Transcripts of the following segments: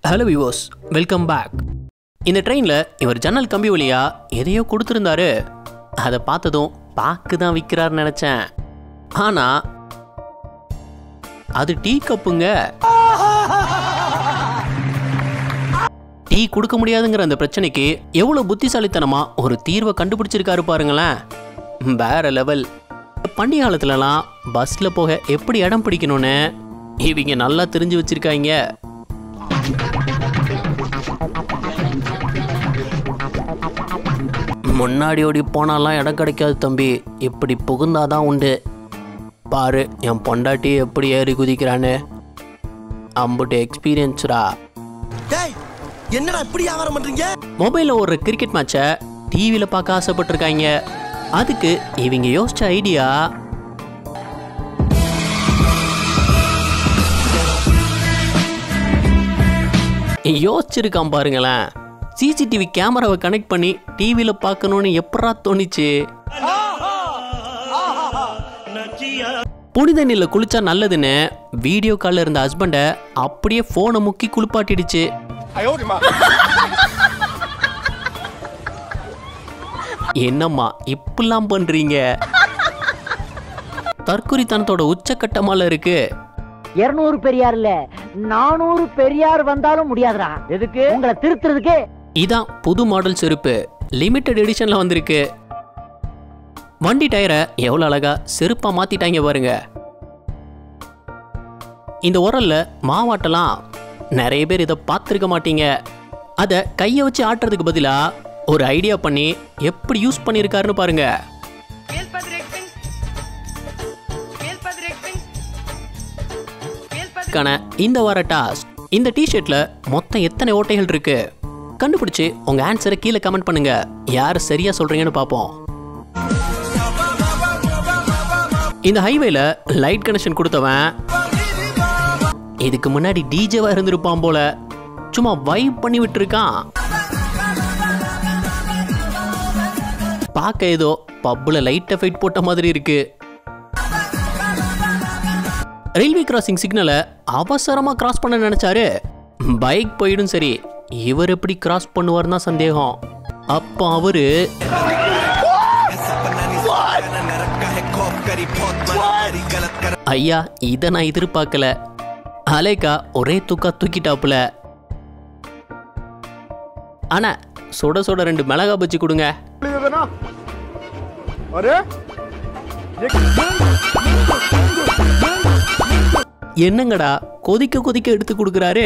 Hello viewers, welcome back. இந்த ட்ரெயினில் இவர் ஜன்னல் கம்பி வழியா எதையோ கொடுத்துருந்தாரு. அதை பார்த்ததும் பாக்கு தான் விற்கிறாருன்னு நினச்சேன். ஆனால் அது டீ கப்புங்க. டீ கொடுக்க முடியாதுங்கிற அந்த பிரச்சனைக்கு எவ்வளோ புத்திசாலித்தனமாக ஒரு தீர்வை கண்டுபிடிச்சிருக்காரு பாருங்களேன். வேற லெவல். பண்டைய காலத்துலலாம் பஸ்ஸில் போக எப்படி இடம் பிடிக்கணும்னு இவங்க நல்லா தெரிஞ்சு வச்சுருக்காங்க. முன்னாடி ஓடி போனாலாம் இடம் கிடைக்காது தம்பி, இப்படி புகுந்தாதான் உண்டு. பாரு என் பொண்டாட்டி எப்படி ஏறி குதிக்கிறான்னு. அம்புட்டு எக்ஸ்பீரியன்ஸ்டா. என்னடா இப்படி வியாபாரம் பண்றீங்க? மொபைலில் ஒரு கிரிக்கெட் மேட்சை டிவியில் பார்க்க ஆசைப்பட்டிருக்காங்க. அதுக்கு இவங்க யோசிச்ச ஐடியா, யோசிச்சிருக்கான் பாருங்களேன். சிசிடிவி கேமராவை கனெக்ட் பண்ணி டிவியில் பார்க்கணும்னு எப்படா தோணிச்சு? புனித நீரில் குளிச்சா நல்லதுன்னு வீடியோ காலில் இருந்த ஹஸ்பண்டை அப்படியே போனை முக்கி குளிப்பாட்டிடுச்சு. என்னம்மா இப்பெல்லாம் பண்றீங்க? தற்குறித்தனத்தோட உச்சக்கட்டமால இருக்கு. 200 பெரியார் இல்ல 400 பெரியார் வந்தாலும் முடியாதுடா. எதுக்கு? உங்களை திருத்துறதுக்கு. இதான் புது மாடல் செருப்பு, லிமிடெட் எடிஷன்ல வந்திருக்கு. வண்டி டயரை எவ்வளவு அழகா செருப்பா மாத்திட்டாங்க பாருங்க. இந்த உரல்ல மாவாட்டலாம். நிறைய பேர் இதை பார்த்துருக்க மாட்டீங்க. அதை கையை வச்சு ஆட்டுறதுக்கு பதிலா ஒரு ஐடியா பண்ணி எப்படி யூஸ் பண்ணியிருக்காருன்னு பாருங்க. இந்த வார டாஸ்க், இந்த டிஷர்ட்ல மொத்தம் எத்தனை ஓட்டைகள் இருக்கு கண்டுபிடிச்சு உங்க ஆன்சரை கீழே கமெண்ட் பண்ணுங்க. யார் சரியா சொல்றீங்கன்னு பாப்போம். இந்த ஹைவேல லைட் கனெக்ஷன் கொடுத்தவன் இதுக்கு முன்னாடி டிஜேவா இருந்திருப்பான் போல. சும்மா வைப் பண்ணி விட்டு இருக்கான். பார்க்க ஏதோ பப்ல லைட் எஃபெக்ட் போட்ட மாதிரி இருக்கு. ரயில்வே கிராசிங் சிக்னலை அவசரமா கிராஸ் பண்ண நினைச்சாரு. பைக் போயிடும் சரி, இவர் எப்படி கிராஸ் பண்ணுவார்னா சந்தேகம். அப்ப அவரு ஐயா இத நான் எதிர்பார்க்கல. அலேக்கா ஒரே தூக்கிட்டாப்புல. ஆனா சுட சுட 2 மிளகா பஜ்ஜி கொடுங்க. என்னங்கடா கொதிக்க கொதிக்க எடுத்து கொடுக்குறாரு.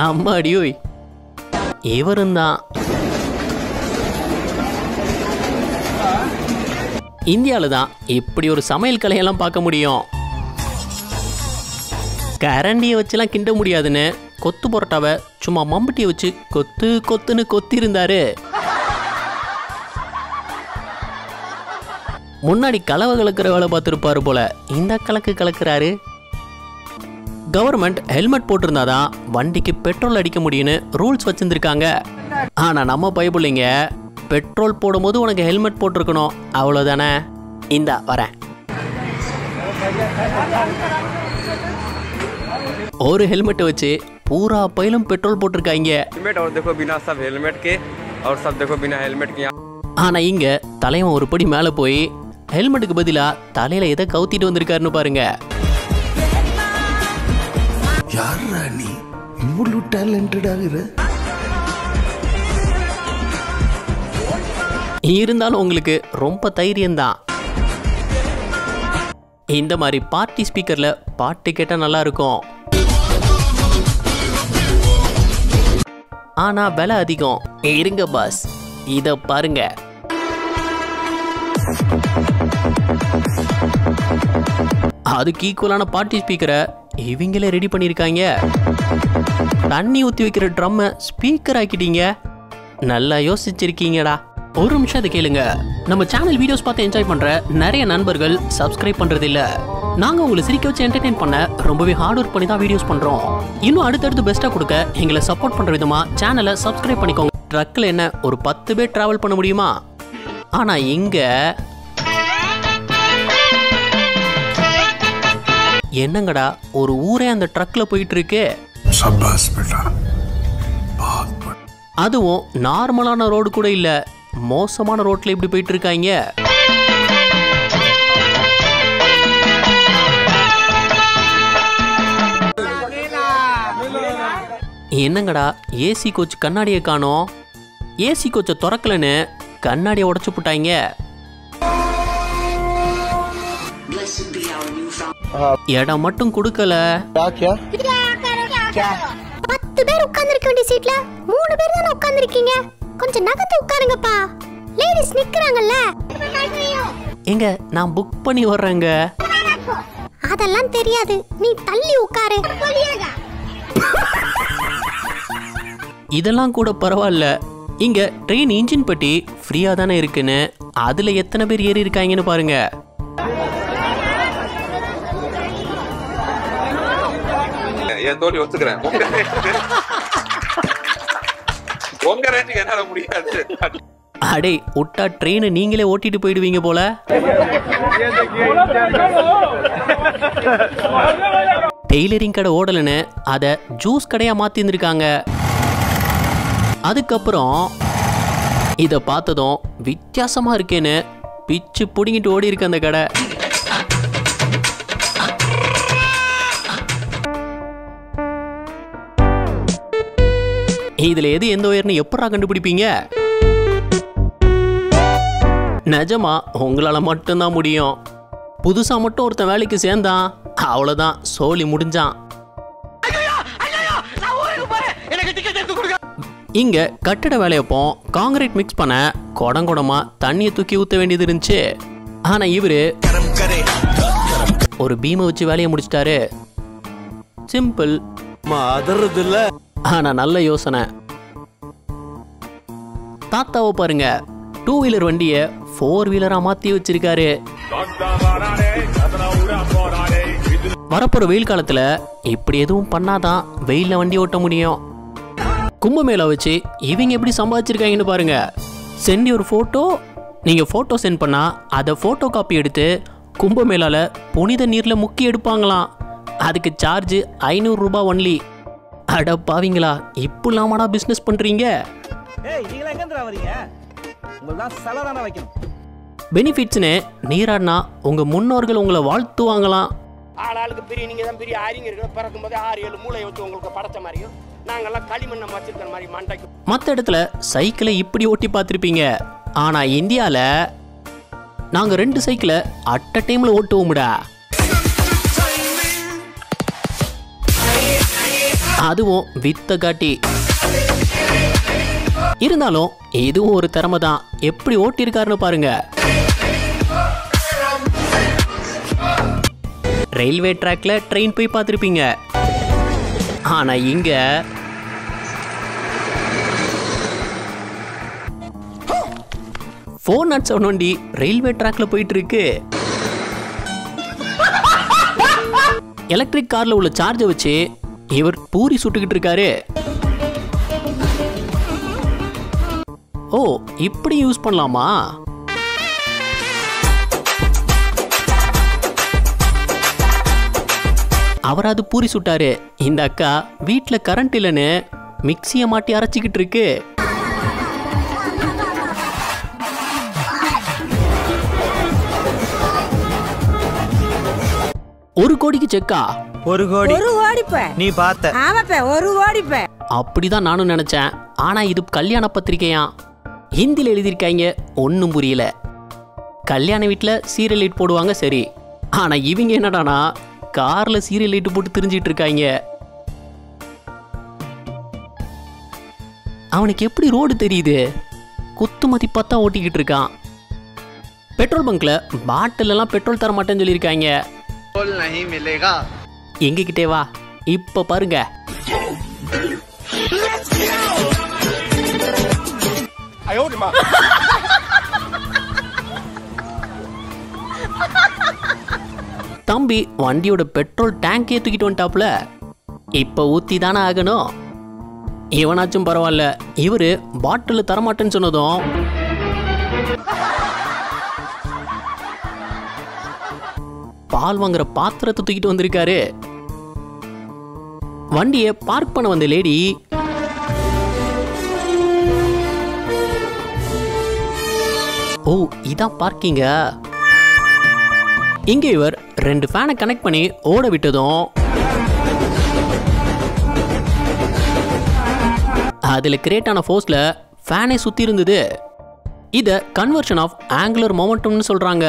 அம்மாடியோய், இவரும் தான். இந்தியாவில தான் இப்படி ஒரு சமையல் கலையெல்லாம் பார்க்க முடியும். கரண்டியை வச்சுலாம் கிண்ட முடியாதுன்னு கொத்து பரோட்டாவை சும்மா மம்பட்டியை வச்சு கொத்து கொத்துன்னு கொத்தி இருந்தாரு. முன்னாடி கலவை கலக்கிற வேலை பார்த்துருப்பாரு போல, இந்த கலக்கு கலக்குறாரு. கவர்மெண்ட் ஹெல்மெட் போட்டிருந்தாதான் வண்டிக்கு பெட்ரோல் அடிக்க முடியும்னு ரூல்ஸ் வச்சிருந்திருக்காங்க. ஆனா நம்ம பயப்படலைங்க, பெட்ரோல் போடும்போது உனக்கு ஹெல்மெட் போட்டிருக்கணும், அவ்வளோதானே. இந்தா வரேன். ஒரு ஹெல்மெட்டை வச்சு பூரா பையிலும் பெட்ரோல் போட்டிருக்காங்க. ஆனா இங்க தலைவன் ஒரு படி மேல போய் ஹெல்மெட்டுக்கு பதிலா தலையில எதை கவுத்திட்டு வந்திருக்காருன்னு பாருங்க. யாரா நீ இவ்வளவு டேலண்டடாகிற? இருந்தாலும் உங்களுக்கு ரொம்ப தைரியம்தான். இந்த மாதிரி பார்ட்டி ஸ்பீக்கர்ல பாட்டு கேட்டா நல்லா இருக்கும். ஆனா விலை அதிகம். இருங்க பாஸ், இத பாருங்க. அதுக்கு ஈக்குவலான பார்ட்டி ஸ்பீக்கரை இவங்களே ரெடி பண்ணிருக்காங்க. தண்ணி ஊத்தி வைக்கிற ட்ரம் ஸ்பீக்கர் ஆக்கிட்டீங்க. நல்லா யோசிச்சிருக்கீங்கடா. ஒரு நிமிஷம் அதை கேளுங்க. நம்ம சேனல் வீடியோஸ் பார்த்து என்ஜாய் பண்ற நிறைய நண்பர்கள் சப்ஸ்கிரைப் பண்றது இல்ல. நாங்க உங்களை சிரிக்க வச்சு என்டர்டெயின் பண்ண ரொம்பவே ஹார்ட் ஒர்க் பண்ணி தான் வீடியோஸ் பண்றோம். இன்னும் அடுத்தடுத்து பெஸ்டா கொடுக்க எங்களை சப்போர்ட் பண்ற விதமா சேனலை சப்ஸ்கிரைப் பண்ணிக்கோங்க. ட்ரக்ல என்ன ஒரு 10 பேர் டிராவல் பண்ண முடியுமா? ஆனா இங்க என்னங்கடா ஒரு ஊரே அந்த ட்ரக்ல போயிட்டு இருக்கு. शाबाश बेटा बहुत அதுவும் நார்மலான ரோடு கூட இல்ல, மோசமான ரோட்ல இப்படி போயிட்டு இருக்காங்க. என்னங்கடா ஏசி கோச் கண்ணாடியை காணோம், ஏசி கோச்சை திறக்கலன்னு கண்ணாடியை உடைச்சு போட்டாங்க. இடம் மட்டும் கொடுக்கல. 10 பேர் உட்கார்ந்திருக்க வேண்டிய சீட்ல 3 பேர் தான உட்கார்ந்திருக்கீங்க. கொஞ்சம் நகர்ந்து உட்காருங்கப்பா, லேடிஸ் நிக்கறாங்கல்ல. எங்க நான் புக் பண்ணி வர்றேங்க. அதெல்லாம் தெரியாது, நீ தள்ளி உட்காரு. இதெல்லாம் கூட பரவாயில்ல, இங்க ட்ரெயின் இன்ஜின் பெட்டி ஃப்ரீயா தானே இருக்குன்னு அதுல எத்தனை பேர் ஏறி இருக்காங்கன்னு பாருங்க. என் தோழி ஒத்துக்கிறேன், உங்க ரேட்டுக்கு என்னால முடியாது. அடே விட்டா ட்ரெயினை நீங்களே ஓட்டிட்டு போயிடுவீங்க போல. டெய்லரிங் கடை ஓடலன்னு அதை ஜூஸ் கடையா மாத்தி இருந்திருக்காங்க. அதுக்கப்புறம் இதை பார்த்ததும் வித்தியாசமா இருக்கேன்னு பிச்சு புடிங்கிட்டு ஓடி இருக்கு அந்த கடை. இதுல எது எந்த உயர்னு எப்படா கண்டுபிடிப்பீங்க? நிஜமா உங்களால மட்டும்தான் முடியும். புதுசா மட்டும் ஒருத்தன் வேலைக்கு சேர்ந்தான், அவ்வளவுதான், சோலி முடிஞ்சான். இங்க கட்டட வேலையப்போ காங்கிரீட் மிக்ஸ் பண்ண குடங்குடமா தண்ணியை தூக்கி ஊத்த வேண்டியது இருந்துச்சு. ஆனா இவரு ஒரு பீமை வச்சு வேலையை முடிச்சிட்டாரு. சிம்பிள், ஆனா நல்ல யோசனை. தாத்தாவை பாருங்க, 2 வீலர் வண்டியை 4 வீலரா மாத்தி வச்சிருக்காரு. வரப்போற வெயில் காலத்துல இப்படி எதுவும் பண்ணாதான் வெயில்ல வண்டி ஓட்ட முடியும். கும்பமேளா வச்சு இவங்க எப்படி சம்பாதிச்சிருக்காங்கன்னு பாருங்க. சென்ட் ஒரு போட்டோ, நீங்க போட்டோ சென்ட் பண்ணா அதை போட்டோ காப்பி எடுத்து கும்பமேளால புனித நீர்ல முக்கி எடுப்பாங்களாம். அதுக்கு சார்ஜ் 500 ரூபாய் ஒன்லி. அட பாவீங்களா, இப்படிலாமாடா பிசினஸ் பண்றீங்க? பெனிஃபிட்ஸ்னு நீராடினா உங்க முன்னோர்கள் உங்களை வாழ்த்துவாங்களாம். ஆளாளுக்கு பெரிய நீங்க தான் பெரிய அறிஞர்கள், பிறக்கும் போதே 6-7 மூளை வச்சு உங்களுக்கு படைச்ச மாதிரியும் நாங்கெல்லாம் களிமண்ணை வச்சிருக்கிற மாதிரி மண்டைக்கு. மற்ற இடத்துல சைக்கிளை இப்படி ஓட்டி பார்த்துருப்பீங்க, ஆனா இந்தியால நாங்க 2 சைக்கிளை அட் அ டைம்ல ஓட்டுவோம்டா. அதுவும் வித்த காட்டி. இருந்தாலும் இதுவும் ஒரு திறமை தான். எப்படி ஓட்டிருக்காருன்னு பாருங்க. ரயில்வே ட்ராக்ல ட்ரெயின் போய் பார்த்துருப்பீங்க, ஆனா இங்க 407 வண்டி ரயில்வே ட்ராக்ல போயிட்டு இருக்கு. எலக்ட்ரிக் கார்ல உள்ள சார்ஜை வச்சு இவர் பூரி சுட்டுக்கிட்டு இருக்காரு. ஓ, இப்படி யூஸ் பண்ணலாமா? அவராது பூரி சுட்டாரு. இந்த அக்கா வீட்டுல கரண்ட் இல்லைன்னு மிக்சியை மாட்டி அரைச்சிக்கிட்டு இருக்கு. ஒரு கோடிக்கு செக்கா? 1 கோடி. 1 கோடி நீ பார்த்த? ஆமாப்பா, 1 கோடி. அப்படிதான் நானும் நினைச்சேன். ஆனா இது கல்யாண பத்திரிகையா, ஹிந்தில எழுதியிருக்காங்க, ஒன்னும் புரியல. கல்யாண வீட்டுல சீரியல் லைட் போடுவாங்க சரி, ஆனா இவங்க என்னடானா கார்ல சீரியல் லைட் போட்டு திரிஞ்சிட்டு இருக்காங்க. அவனுக்கு எப்படி ரோடு தெரியுது? குத்து மதிப்பாத்தான் ஓட்டிக்கிட்டு இருக்கான். பெட்ரோல் பங்க்ல பாட்டில் எல்லாம் பெட்ரோல் தர மாட்டேன்னு சொல்லியிருக்காங்க. எங்க கிட்டே வா, இப்ப பாருங்க. தம்பி வண்டியோட பெட்ரோல் டேங்க் தூக்கிட்டு வந்துட்டாப்ல. இப்ப ஊத்தி தானே ஆகணும். இவனாச்சும் பரவாயில்ல, இவரு பாட்டில் தரமாட்டேன்னு சொன்னதும் பால் வாங்குற பாத்திரத்தை தூக்கிட்டு வந்திருக்காரு. வண்டியை பார்க் பண்ண வந்த லேடி ஓ இதான் பார்க்கிங்க. இங்க இவர் 2 ஃபேனை கனெக்ட் பண்ணி ஓட விட்டதும் அதுல கிரியேட் ஆன ஃபோர்ஸ்ல ஃபேனே சுத்தி இருந்தது. இத கன்வர்ஷன் ஆஃப் ஆங்குலர் மொமெண்டம்னு சொல்றாங்க.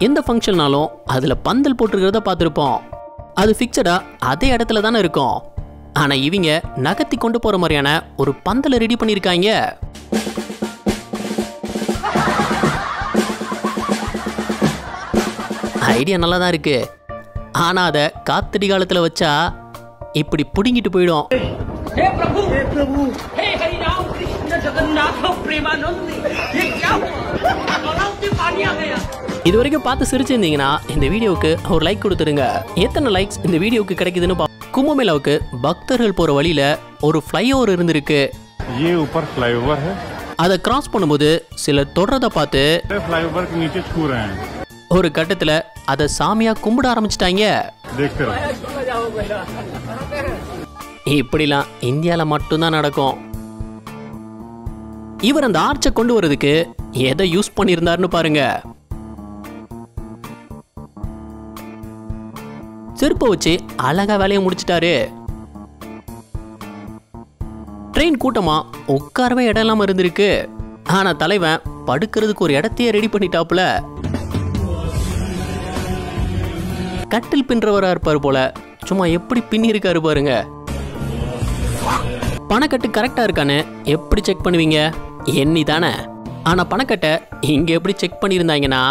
எந்த ஃபங்க்ஷன்னாலும் அதுல பந்தல் போட்டுருக்கிறத பார்த்துருப்போம். அது ஃபிக்ஸடா அதே இடத்துல தானே இருக்கும். ஆனா இவங்க நகர்த்தி கொண்டு போற மாதிரியான ஒரு பந்தலை ரெடி பண்ணிருக்காங்க. ஐடியா நல்லா தான் இருக்கு. ஆனா அத காத்தடி காலத்துல வச்சா இப்படி புடுங்கிட்டு போயிடும். இது வரைக்கும் பார்த்து சிரிச்சிருந்தீங்கன்னா இந்த வீடியோவுக்கு ஒரு லைக் கொடுத்துருங்க. எத்தனை லைக்ஸ் இந்த வீடியோவுக்கு கிடைக்குதுன்னு கும்பமேளாவுக்கு பக்தர்கள் போற வழியில ஒரு ஃப்ளைஓவர் இருந்திருக்கு. அதை கிராஸ் பண்ணும்போது சிலர் தொடரதை பார்த்து ஒரு கட்டத்துல அதை சாமியா கும்பிட ஆரம்பிச்சிட்டாங்க. இப்படிலாம் இந்தியால மட்டும்தான் நடக்கும். இவர் அந்த ஆர்ச்சை கொண்டு வரதுக்கு எதை யூஸ் பண்ணியிருந்தாருன்னு பாருங்க. செருப்பை வச்சு அழகா வேலையை முடிச்சிட்டாரு. ட்ரெயின் கூட்டமா உட்காரவே இடம் இல்லாம இருந்திருக்கு. ஆனா தலைவன் படுக்கிறதுக்கு ஒரு இடத்தையே ரெடி பண்ணிட்டாப்புல. கட்டில் பின்றவரா இருப்பாரு போல. சும்மா எப்படி பின்னி இருக்காரு பாருங்க. பணக்கட்டு கரெக்டா இருக்கான்னு எப்படி செக் பண்ணுவீங்க? எண்ணி தானே. ஆனா பணக்கட்டை இங்க எப்படி செக் பண்ணியிருந்தாங்கன்னா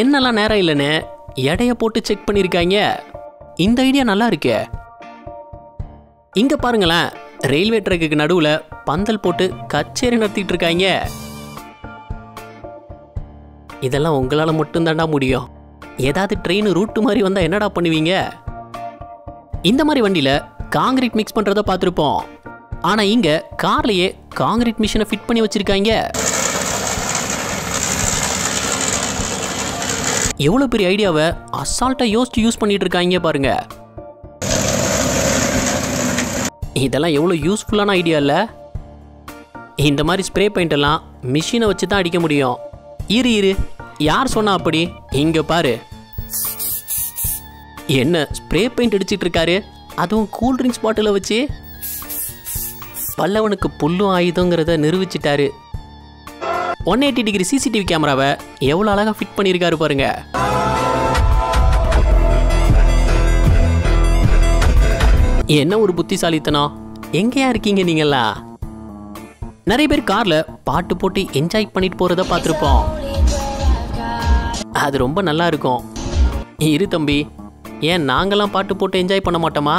என்னெல்லாம் நேரம் இல்லைன்னு எடைய போட்டு செக் பண்ணியிருக்காங்க. இந்த ஐடியா நல்லா இருக்கே. இங்க பாருங்களேன், ரயில்வே ட்ராக்குக்கு நடுவுல பந்தல் போட்டு கச்சேரி நடத்திட்டு இருக்காங்க. இதெல்லாம் உங்களால மட்டும் தாண்டா முடியும். ஏதாவது ட்ரெயின் ரூட்டு மாதிரி வந்தா என்னடா பண்ணுவீங்க? இந்த மாதிரி வண்டியில காங்கிரீட் மிக்ஸ் பண்றத பார்த்துருப்போம். ஆனா இங்க கார்லயே காங்கிரீட் மிஷினை ஃபிட் பண்ணி வச்சிருக்காங்க. எவ்வளவு பெரிய ஐடியாவை அசால்ட்டா யோசிச்சு யூஸ் பண்ணிட்டு இருக்காங்க பாருங்க. இதெல்லாம் எவ்வளவு யூஸ்ஃபுல்லான ஐடியா இல்ல? இந்த மாதிரி ஸ்ப்ரே பெயிண்ட் எல்லாம் மிஷினை வச்சு தான் அடிக்க முடியும். இரு யார் சொன்னா அப்படி? இங்க பாரு, என்ன ஸ்ப்ரே பெயிண்ட் அடிச்சிட்டு இருக்காரு, அதுவும் கூல் ட்ரிங்க்ஸ் பாட்டில வச்சு. பல்லவனுக்கு புல்லும் ஆயுதங்கிறத நிரூபிச்சிட்டாரு. 180 டிகிரி சிசிடிவி கேமராவை எவ்வளவு அழகா ஃபிட் பண்ணியிருக்காரு பாருங்க. என்ன ஒரு புத்திசாலித்தனம். எங்கேயா இருக்கீங்க நீங்களா? நிறைய பேர் கார்ல பாட்டு போட்டு என்ஜாய் பண்ணிட்டு போறத பார்த்துருப்போம். அது ரொம்ப நல்லா இருக்கும். இரு தம்பி, ஏன் நாங்கெல்லாம் பாட்டு போட்டு என்ஜாய் பண்ண மாட்டோமா?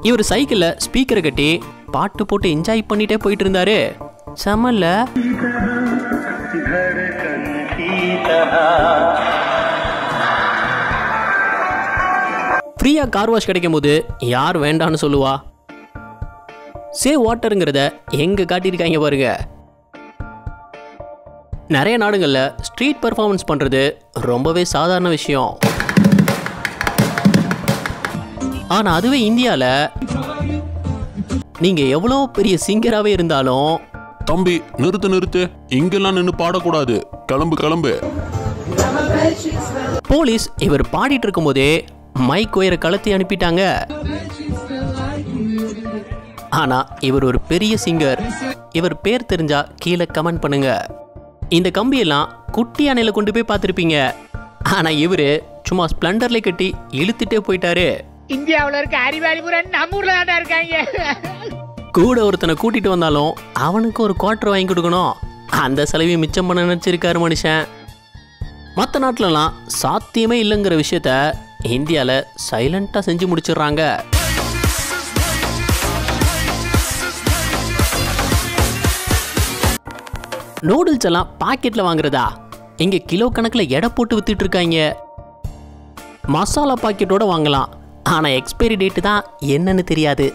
இவர் சைக்கிள்ல ஸ்பீக்கரை கட்டி பாட்டு போட்டு என்ஜாய் பண்ணிட்டே போயிட்டு இருந்தாரு. செமல்ல. ஃப்ரீயா கார் வாஷ் கிடைக்கும் போது யார் வேண்டான்னு சொல்லுவா? சேவ் வாட்டருங்கிறத எங்க காட்டியிருக்காங்க பாருங்க. நிறைய நாடுகள்ல ஸ்ட்ரீட் பெர்ஃபார்மன்ஸ் பண்றது ரொம்பவே சாதாரண விஷயம். ஆனா அதுவே இந்தியால நீங்க எவ்வளோ பெரிய சிங்கராகவே இருந்தாலும், தம்பி நிறுத்து, இங்கெல்லாம் நின்று பாடக்கூடாது, கிளம்பு. போலீஸ் இவர் பாடிட்டு இருக்கும் போதே மைக் ஒயரை கலத்தி அனுப்பிட்டாங்க. ஆனா இவர் ஒரு பெரிய சிங்கர். இவர் பேர் தெரிஞ்சா கீழே கமெண்ட் பண்ணுங்க. இந்த கம்பியெல்லாம் குட்டி அணையில கொண்டு போய் பார்த்துருப்பீங்க. ஆனா இவரு சும்மா ஸ்பிளண்டர்ல கட்டி இழுத்துட்டே போயிட்டாரு. இந்தியாவுல இருக்க அறிவாளிபுரன் நம்ம ஊர்ல தான் இருக்காங்க. கூட ஒருத்தனை கூட்டிட்டு வந்தாலும் அவனுக்கு ஒரு குவார்டர் வாங்கி கொடுக்கணும். அந்த செலவையும் மிச்சம் பண்ண நினைச்சிருக்காரு மனுஷன். மற்ற நாட்டிலலாம் சாத்தியமே இல்லைங்கிற விஷயத்த இந்தியால சைலண்டா செஞ்சு முடிச்சிடுறாங்க. நூடுல்ஸ் எல்லாம் பாக்கெட்ல வாங்குறதா? இங்க கிலோ கணக்கில் எடை போட்டு வித்துட்டு இருக்காங்க. மசாலா பாக்கெட்டோட வாங்கலாம். ஆனால் எக்ஸ்பைரி டேட்டு தான் என்னன்னு தெரியாது.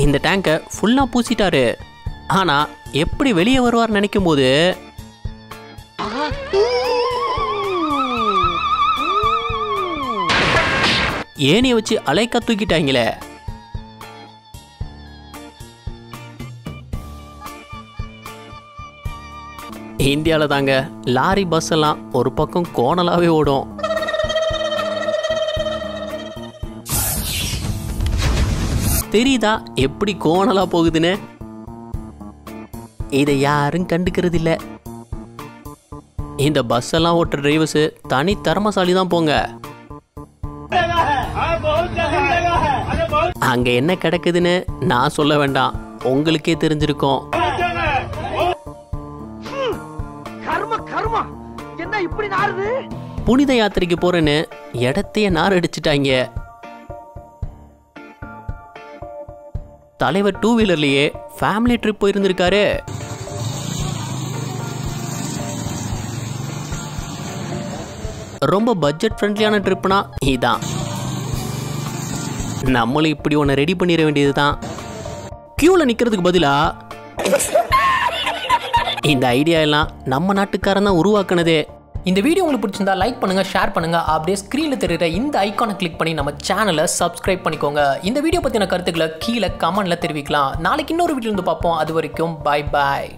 இந்த டேங்கை ஃபுல்லாக பூசிட்டாரு. ஆனால் எப்படி வெளியே வருவார் நினைக்கும் போது ஏனியை வச்சு அலைக்கா தூக்கிட்டாங்களே. இந்தியாவில் தாங்க லாரி பஸ் எல்லாம் ஒரு பக்கம் கோணலாவே ஓடும். தெரியுதா எப்படி கோணலா போகுதுன்னு? இதை யாரும் கண்டுக்கிறது இல்ல. இந்த பஸ் எல்லாம் ஓட்டுற டிரைவர்ஸ் தனி திறமசாலி தான் போங்க. அங்க என்ன கிடக்குதுன்னு நான் சொல்ல வேண்டாம், உங்களுக்கே தெரிஞ்சிருக்கும். புனித யாத்திரைக்கு போறேன்னு இடத்தையே நார் அடிச்சுட்டாங்க. தலைவர் 2 வீலர்லயே ஃபேமிலி ட்ரிப் போயிருந்திருக்காரு. ரொம்ப பட்ஜெட் ஃப்ரெண்ட்லியான ட்ரிப்னா இதான். நம்மளும் இப்படி ஒன்று ரெடி பண்ணிட வேண்டியதுதான். கியூல நிக்கிறதுக்கு பதிலா இந்த ஐடியா எல்லாம் நம்ம நாட்டுக்காரன் தான் உருவாக்குனதே. இந்த வீடியோ உங்களுக்கு பிடிச்சிருந்தா லைக் பண்ணுங்க, ஷேர் பண்ணுங்க. அப்படியே ஸ்க்ரீனில் தெரியுற இந்த ஐக்கானை கிளிக் பண்ணி நம்ம சேனலை சப்ஸ்கிரைப் பண்ணிக்கோங்க. இந்த வீடியோ பற்றின கருத்துக்களை கீழே கமெண்ட்ல தெரிவிக்கலாம். நாளைக்கு இன்னொரு வீடியோ வந்து பார்ப்போம். அது வரைக்கும் பாய் பாய்.